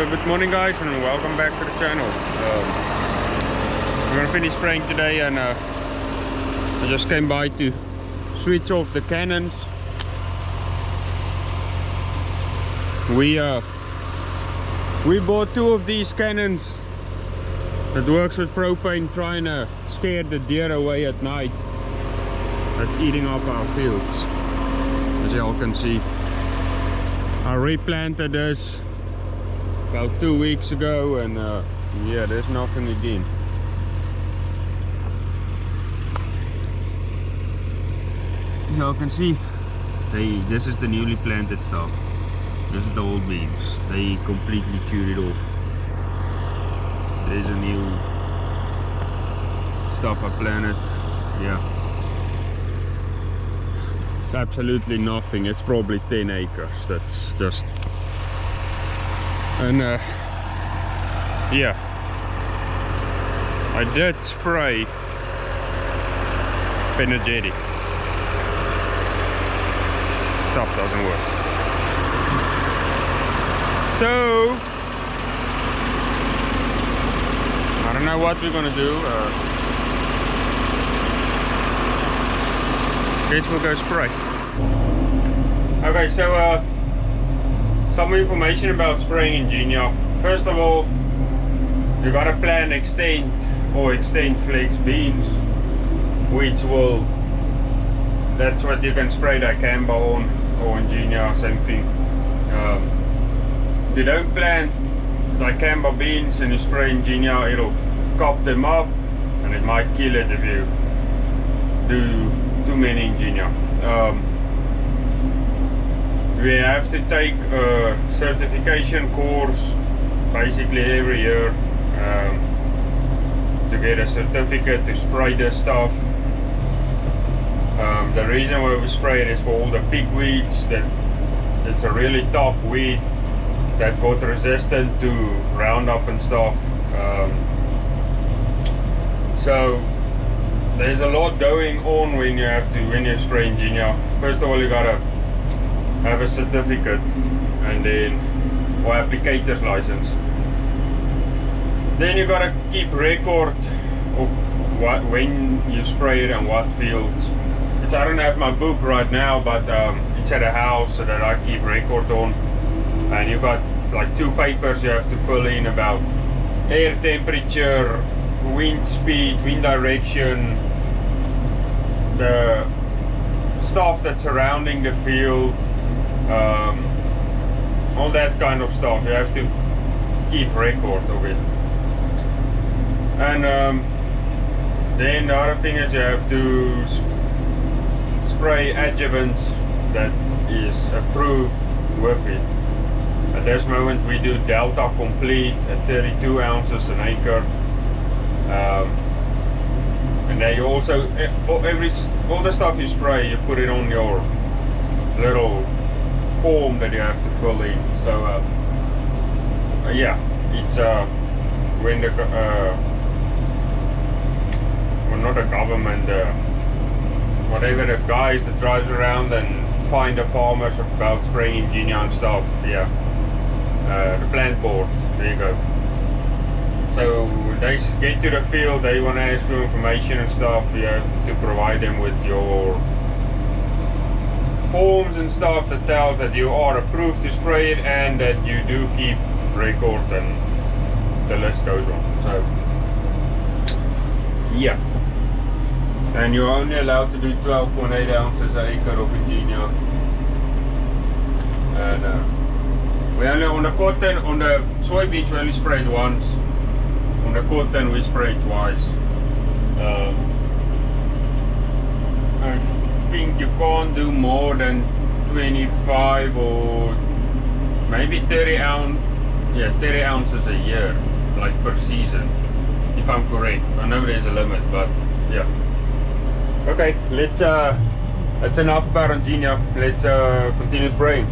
Good morning guys, and welcome back to the channel. We're gonna finish spraying today, and I just came by to switch off the cannons. We bought two of these cannons that works with propane, trying to scare the deer away at night that's eating up our fields. As you all can see, I replanted this about 2 weeks ago, and yeah, there's nothing again. You all can see this is the newly planted stuff. This is the old beans. They completely chewed it off. There's a new stuff I planted. Yeah, it's absolutely nothing. It's probably 10 acres. That's just, and yeah, I did spray energetic. Stuff doesn't work. So I don't know what we're gonna do. Guess we'll go spray. Okay, so some information about spraying in Genia. First of all, you gotta plan extend flex beans, which will, that's what you can spray dicamba on, or in Genia, same thing. If you don't plant dicamba beans and you spray in Genia, it'll cop them up and it might kill it if you do too many in Genia. We have to take a certification course basically every year to get a certificate to spray this stuff. The reason why we spray it is for all the pigweeds. That it's a really tough weed that got resistant to Roundup and stuff. So there's a lot going on when you spray in Genia. First of all, you gotta have a certificate, and then, or applicator's license. Then you gotta keep record of when you spray it and what fields. I don't have my book right now, but it's at a house that I keep record on. And you got like 2 papers you have to fill in about air temperature, wind speed, wind direction, the stuff that's surrounding the field, all that kind of stuff. You have to keep record of it. And then the other thing is you have to spray adjuvants that is approved with it. At this moment we do Delta Complete at 32 ounces an acre. And then you also, all the stuff you spray, you put it on your little form that you have to fill in. So yeah, it's when the well, not the government, whatever, the guys that drives around and find the farmers about spraying Genia and stuff. Yeah, the plant board, there you go. So they get to the field, they want to ask for information and stuff. You have to provide them with your forms and stuff that tells that you are approved to spray it and that you do keep record, and the list goes on. So yeah, and you're only allowed to do 12.8 ounces an acre of Genia. And we only, on the cotton, on the soybeans we only sprayed once. On the cotton we sprayed twice. I think you can't do more than 25 or maybe 30 ounces a year, like per season, if I'm correct. I know there's a limit, but yeah. Okay, let's that's enough about Genia. Let's continue spraying.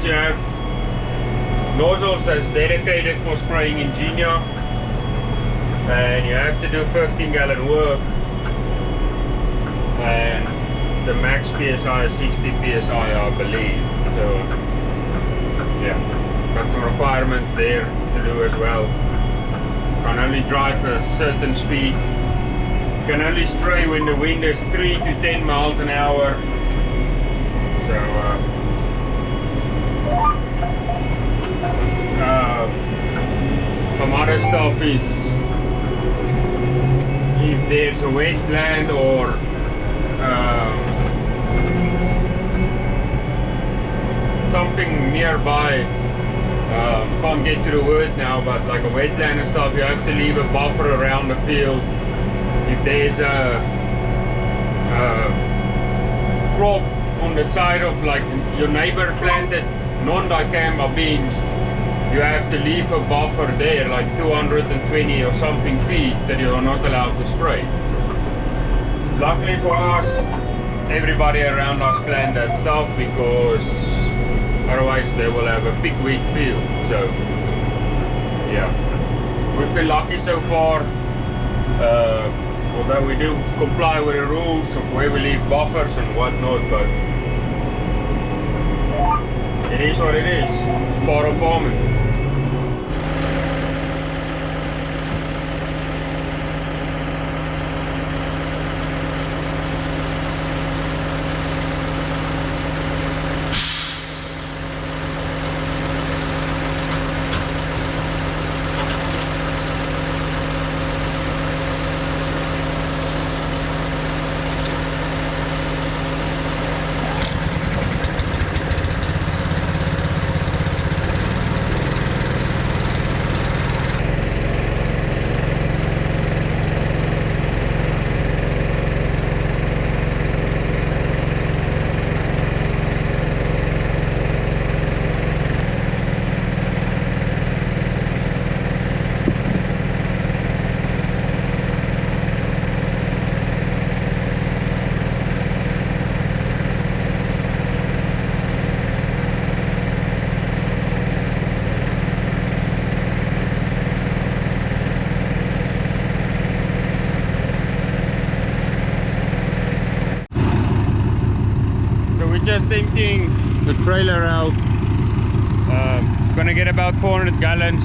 you have nozzles that's dedicated for spraying ingenia, and you have to do 15-gallon work, and the max PSI is 60 PSI, I believe. So yeah, got some requirements there to do as well. Can only drive a certain speed. Can only spray when the wind is 3 to 10 miles an hour. So some other stuff is if there's a wetland or something nearby, can't get to the word now, but like a wetland and stuff, you have to leave a buffer around the field. If there's a crop on the side of, like, your neighbor planted non-dicamba beans, you have to leave a buffer there, like 220 or something feet, that you are not allowed to spray. Luckily for us, everybody around us plant that stuff, because otherwise they will have a big wheat field. So yeah, we've been lucky so far, although we do comply with the rules of where we leave buffers and whatnot, but it is what it is. It's part of farming. Just emptying the trailer out. Gonna get about 400 gallons,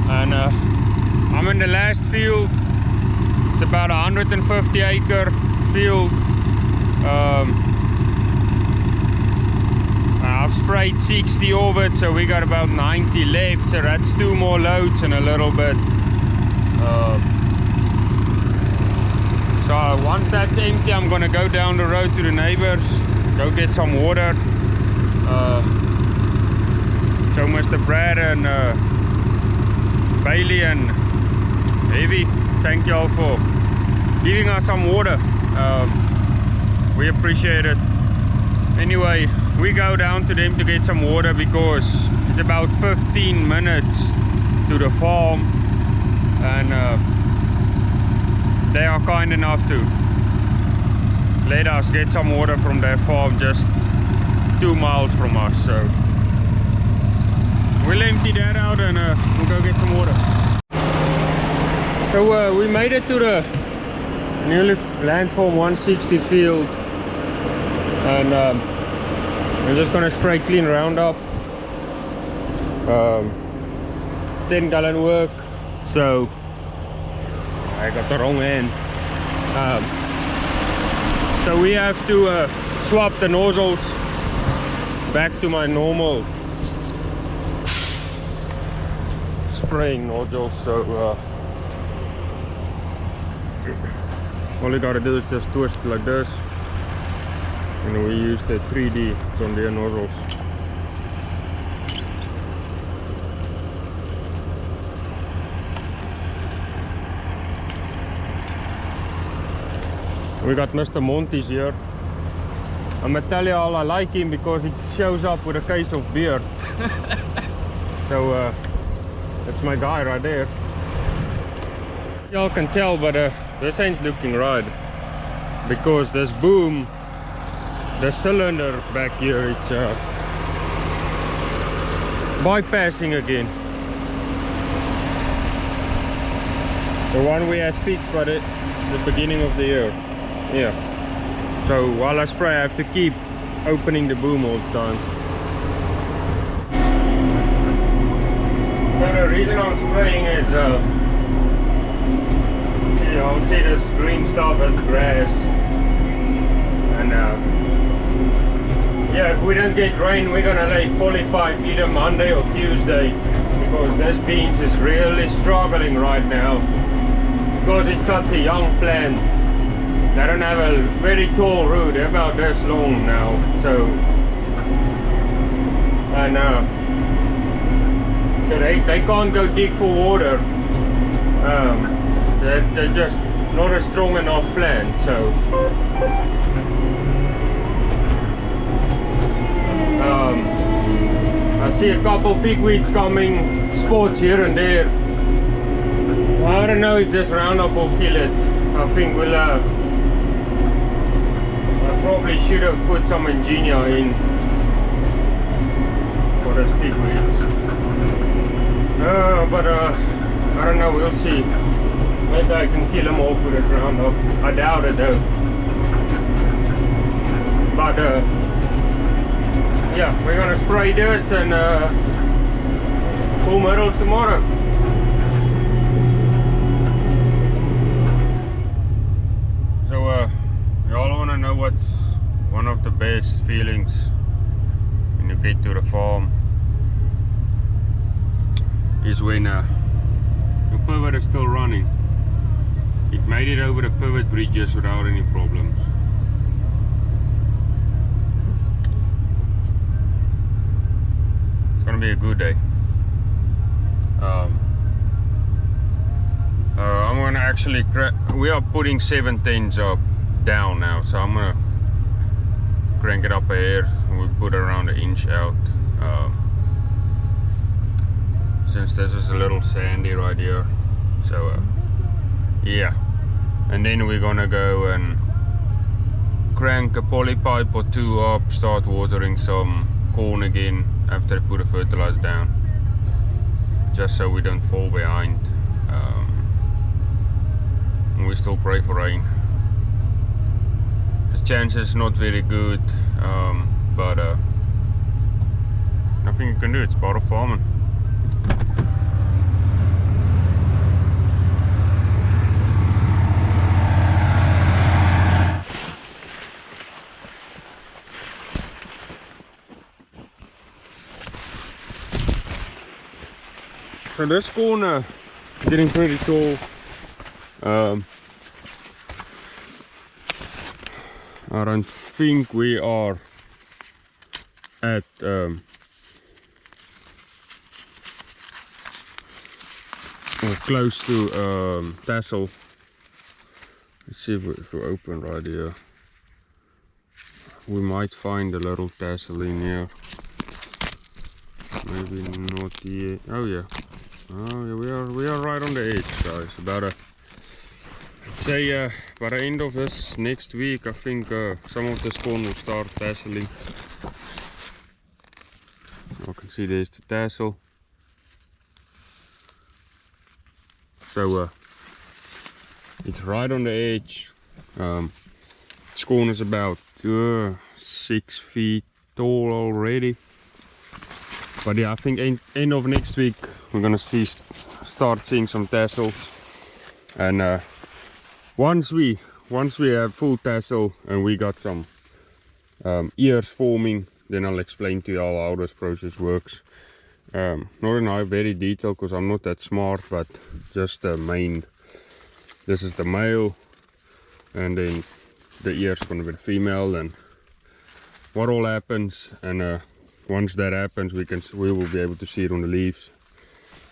and I'm in the last field. It's about 150 acre field. I've sprayed 60 of it, so we got about 90 left, so that's 2 more loads and a little bit. So once that's empty, I'm gonna go down the road to the neighbors, go get some water. So Mr. Brad and Bailey and Heavy, thank you all for giving us some water. We appreciate it. Anyway, we go down to them to get some water, because it's about 15 minutes to the farm, and they are kind enough to let us get some water from their farm just 2 miles from us. So we'll empty that out and we'll go get some water. So we made it to the newly landform 160 field, and we're just gonna spray clean Roundup. 10-gallon work. So I got the wrong end. So we have to swap the nozzles back to my normal spraying nozzles. So all you gotta do is just twist like this, and we use the 3D John Deere nozzles. We got Mr. Monty's here. I'm gonna tell you all I like him because he shows up with a case of beer. So that's my guy right there. Y'all can tell, but this ain't looking right, because this boom, the cylinder back here, bypassing again. The one we had fixed by the beginning of the year. Yeah. So while I spray, I have to keep opening the boom all the time. So the reason I'm spraying is, I'll see this green stuff, that's grass. And yeah, if we don't get rain, we're gonna lay polypipe either Monday or Tuesday, because this beans is really struggling right now. Because it's such a young plant. They don't have a very tall root, they're about this long now. So, and so they can't go dig for water. They're just not a strong enough plant. So I see a couple pigweeds coming, spots here and there. I don't know if this Roundup will kill it. I think we'll I probably should have put some Ingenia in for those pigweeds. But I don't know, we'll see. Maybe I can kill them off with a Roundup. I doubt it though. But yeah, we're gonna spray this and pull metals tomorrow. So y'all wanna know what's one of the best feelings when you get to the farm? Is when your pivot is still running. It made it over the pivot bridges without any problems. It's gonna be a good day. I'm gonna actually we are putting 7/10 up down now, so I'm gonna crank it up a hair and we put around an inch out. Since this is a little sandy right here, so yeah, and then we're gonna go and crank a polypipe or two up, start watering some corn again after I put the fertilizer down, just so we don't fall behind. And we still pray for rain. The chance is not very good, but nothing you can do, it's part of farming. So this corner getting pretty tall. I don't think we are at or close to tassel. Let's see if we open right here. We might find a little tassel in here. Maybe not yet. Oh yeah. Oh yeah, we are right on the edge, guys. About a, say by the end of this next week, I think some of this corn will start tasseling. I can see there's the tassel. So it's right on the edge. This corn is about 6 feet tall already. But yeah, I think end of next week we're gonna start seeing some tassels. And once we have full tassel and we got some ears forming, then I'll explain to you all how this process works. Not in very detail because I'm not that smart, but just the main. This is the male, and then the ear's gonna be the female, and what all happens. And once that happens, we will be able to see it on the leaves,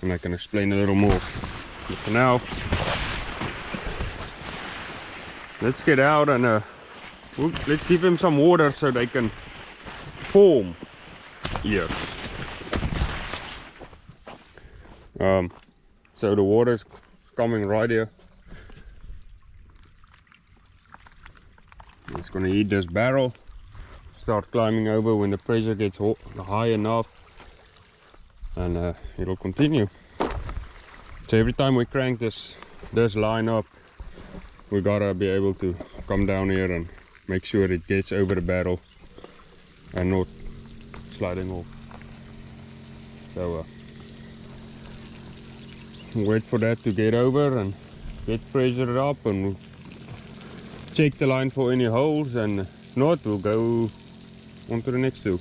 and I can explain a little more. But for now, let's get out and let's give them some water so they can form ears. So the water's coming right here. It's gonna eat this barrel, start climbing over when the pressure gets high enough. and it'll continue. So every time we crank this line up, we gotta be able to come down here and make sure it gets over the barrel and not sliding off. So wait for that to get over and get pressure up, and we'll check the line for any holes, and if not, we'll go on to the next two.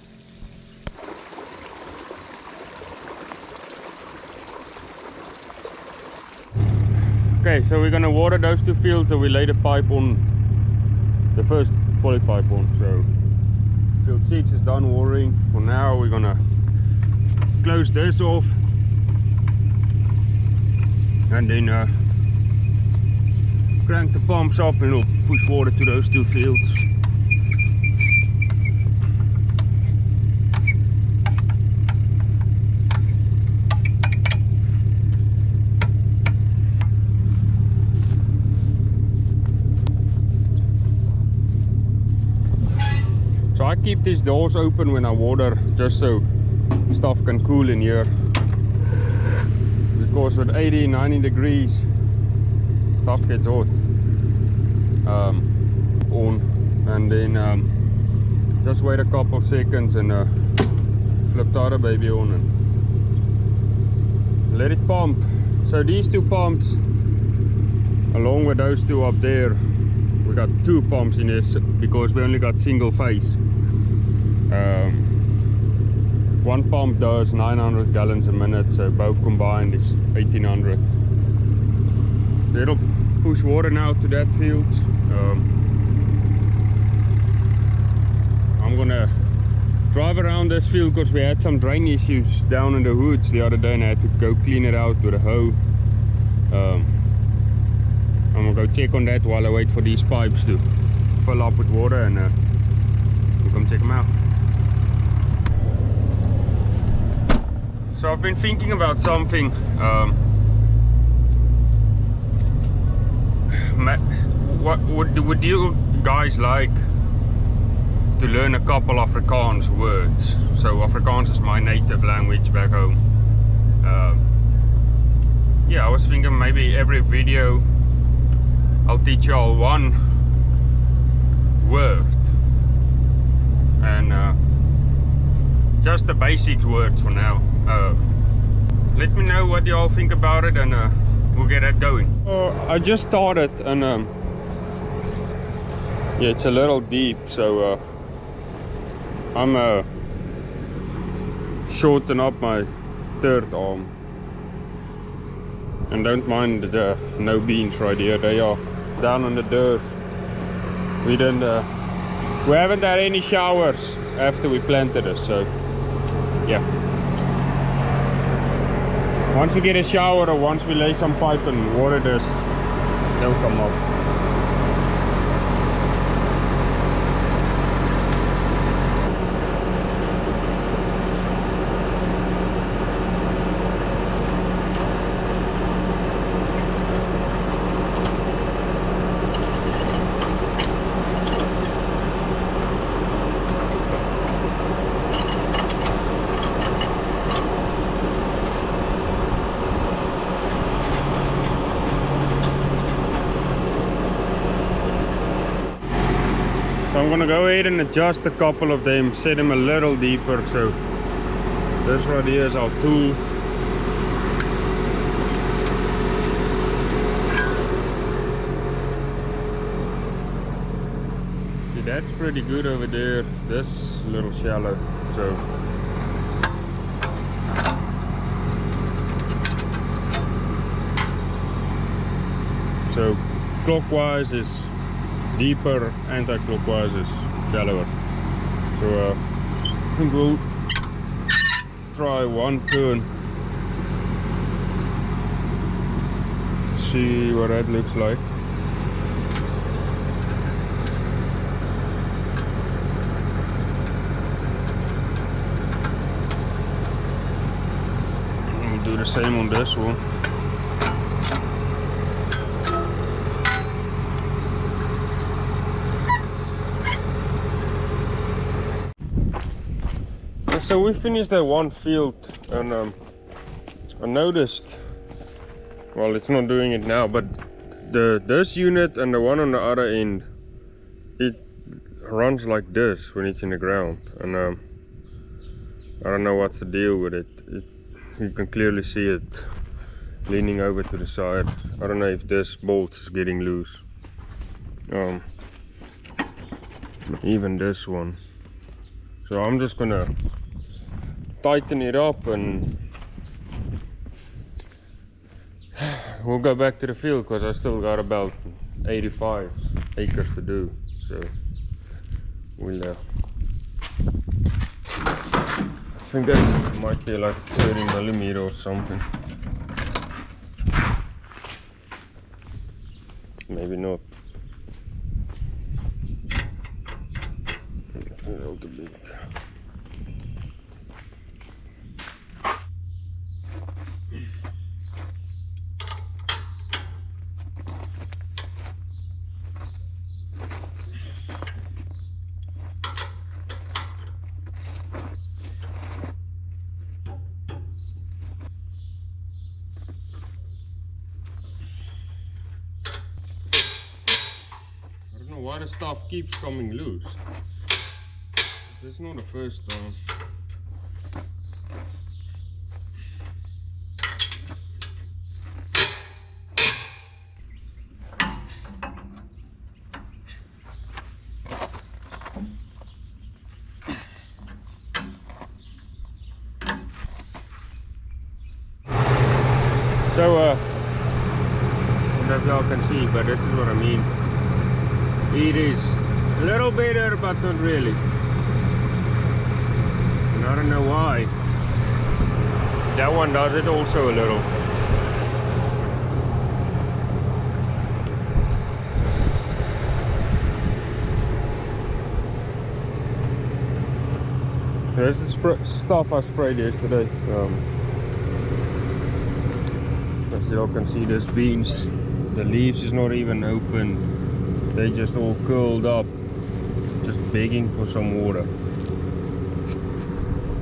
Okay, so we're gonna water those two fields, so we laid a pipe on the first poly pipe on. So field 6 is done watering. For now we're gonna close this off and then crank the pumps up and it'll push water to those two fields. So I keep these doors open when I water, just so stuff can cool in here, because with 80-90 degrees stuff gets hot on, and then just wait a couple of seconds and flip the other baby on and let it pump. So these two pumps, along with those two up there, we got two pumps in this because we only got single phase. One pump does 900 gallons a minute, so both combined is 1800. So it'll push water now to that field. I'm gonna drive around this field because we had some drain issues down in the woods the other day and I had to go clean it out with a hoe. I'm gonna go check on that while I wait for these pipes to fill up with water, and we'll come check them out. So I've been thinking about something. What would you guys like to learn a couple Afrikaans words? So Afrikaans is my native language back home. Yeah, I was thinking maybe every video I'll teach you all one word, and just the basic words for now. Let me know what you all think about it, and we'll get that going. I just started, and yeah, it's a little deep, so I'm shorten up my third arm. And don't mind the no beans right here, they are down on the dirt. We haven't had any showers after we planted it, so yeah. Once we get a shower, or once we lay some pipe and water this, they'll come up. So I'm gonna go ahead and adjust a couple of them, set them a little deeper. So this right here is our tool. See, that's pretty good over there. This is a little shallow. So clockwise is deeper, anti-clockwise is shallower. So I think we'll try one turn, see what that looks like. And we'll do the same on this one. So we finished that one field, and I noticed, well, it's not doing it now, but this unit and the one on the other end, it runs like this when it's in the ground, and I don't know what's the deal with it. You can clearly see it leaning over to the side. I don't know if this bolt is getting loose. Even this one. So I'm just gonna tighten it up and we'll go back to the field, because I still got about 85 acres to do. So we'll I think that might be like 30mm or something. Maybe not. A little too big. Why the stuff keeps coming loose. This is not the first time. So I don't know if y'all can see, but this is what I mean. It is a little better, but not really. And I don't know why. That one does it also a little. This is stuff I sprayed yesterday. As you all can see, there's beans. The leaves is not even open. They just all curled up, just begging for some water.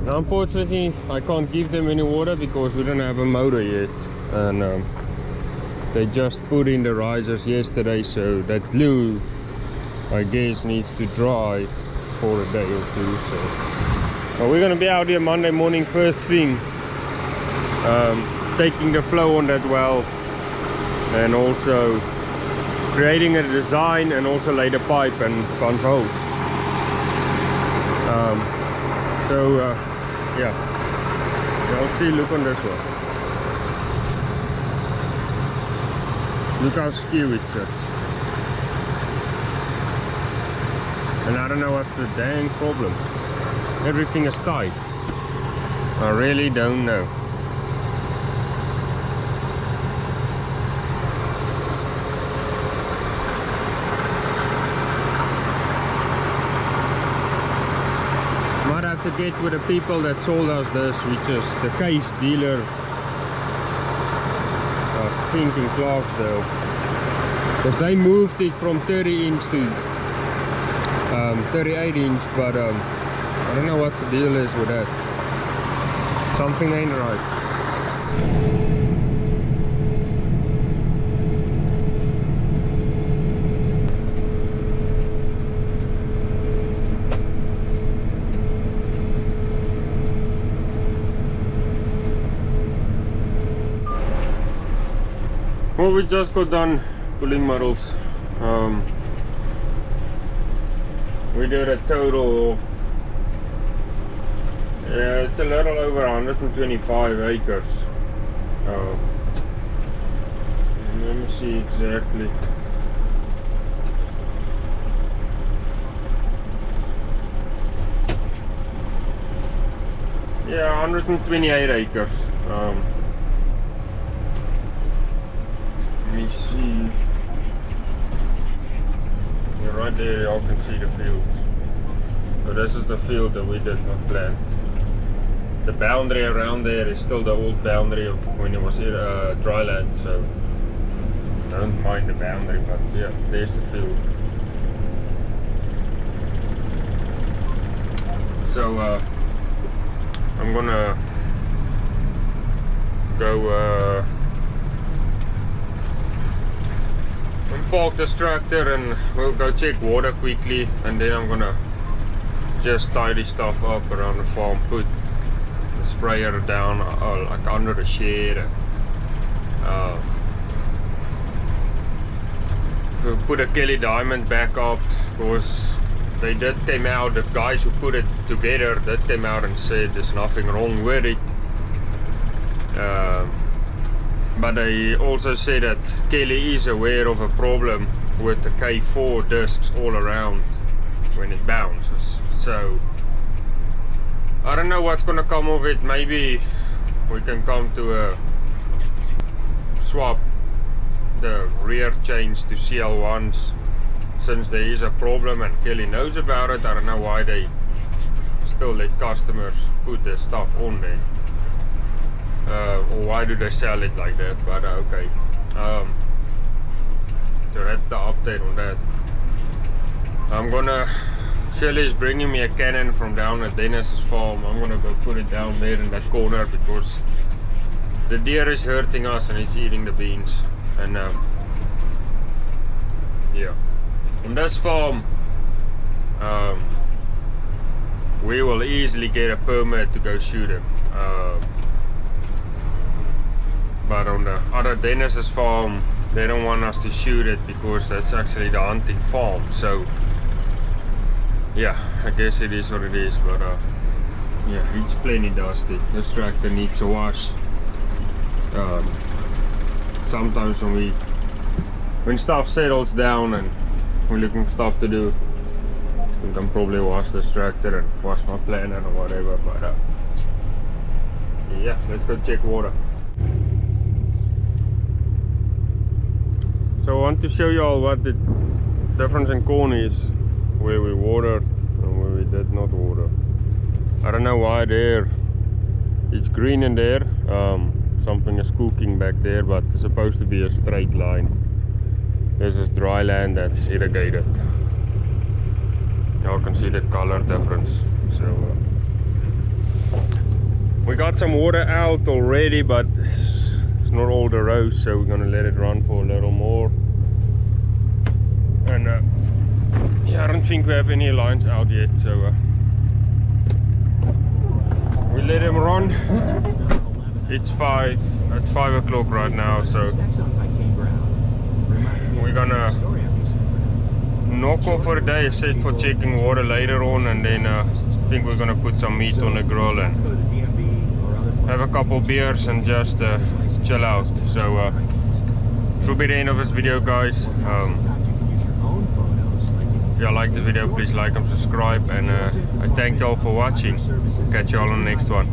Now, unfortunately, I can't give them any water because we don't have a motor yet, and they just put in the risers yesterday, so that glue, I guess, needs to dry for a day or two. So we're gonna be out here Monday morning first thing, taking the flow on that well, and also creating a design, and also lay the pipe and punch holes. Yeah, I'll see. Look on this one. Look how skew it sits. And I don't know what's the dang problem. Everything is tight. I really don't know. To get with the people that sold us this, which is the case dealer, I think in Clarksdale, because they moved it from 30 inch to 38 inch, but I don't know what the deal is with that. Something ain't right. Well, we just got done pulling muddles. We did a total of, yeah, it's a little over 125 acres. Let me see exactly. Yeah, 128 acres. Let me see. Yeah, right there, y'all can see the fields. So this is the field that we did not plant. The boundary around there is still the old boundary of when it was dry land, so I don't mind the boundary, but yeah, there's the field. So I'm gonna go park this tractor and we'll go check water quickly, and then I'm gonna just tidy stuff up around the farm, put the sprayer down like under the shed. We'll put a Kelly Diamond back up, because they did came out, the guys who put it together did came out and said there's nothing wrong with it. But they also said that Kelly is aware of a problem with the K4 discs all around when it bounces. So I don't know what's gonna come of it. Maybe we can come to a swap the rear chains to CL1s, since there is a problem and Kelly knows about it. I don't know why they still let customers put their stuff on there. Or why do they sell it like that, but okay. So that's the update on that. I'm gonna, Shelly's bringing me a cannon from down at Dennis's farm. I'm gonna go put it down there in that corner, because the deer is hurting us and it's eating the beans. And yeah, on this farm we will easily get a permit to go shoot him. But on the other Dennis's farm, they don't want us to shoot it because that's actually the hunting farm. So yeah, I guess it is what it is. But yeah, it's plenty dusty. This tractor needs a wash. Sometimes when stuff settles down and we're looking for stuff to do, we can probably wash this tractor and wash my planter or whatever. But yeah, let's go check water. So I want to show you all what the difference in corn is, where we watered and where we did not water. I don't know why there it's green in there. Something is cooking back there, but it's supposed to be a straight line. This is dry land that's irrigated. Y'all can see the color difference. So we got some water out already, but it's not all the rows, so we're gonna let it run for a little more. And yeah, I don't think we have any lines out yet, so we let him run. It's 5 o'clock right now, so we're gonna knock off for the day, except for checking water later on, and then I think we're gonna put some meat on the grill and have a couple beers and just chill out. So it will be the end of this video, guys. If you like the video, please like and subscribe, and I thank you all for watching. Catch you all on the next one.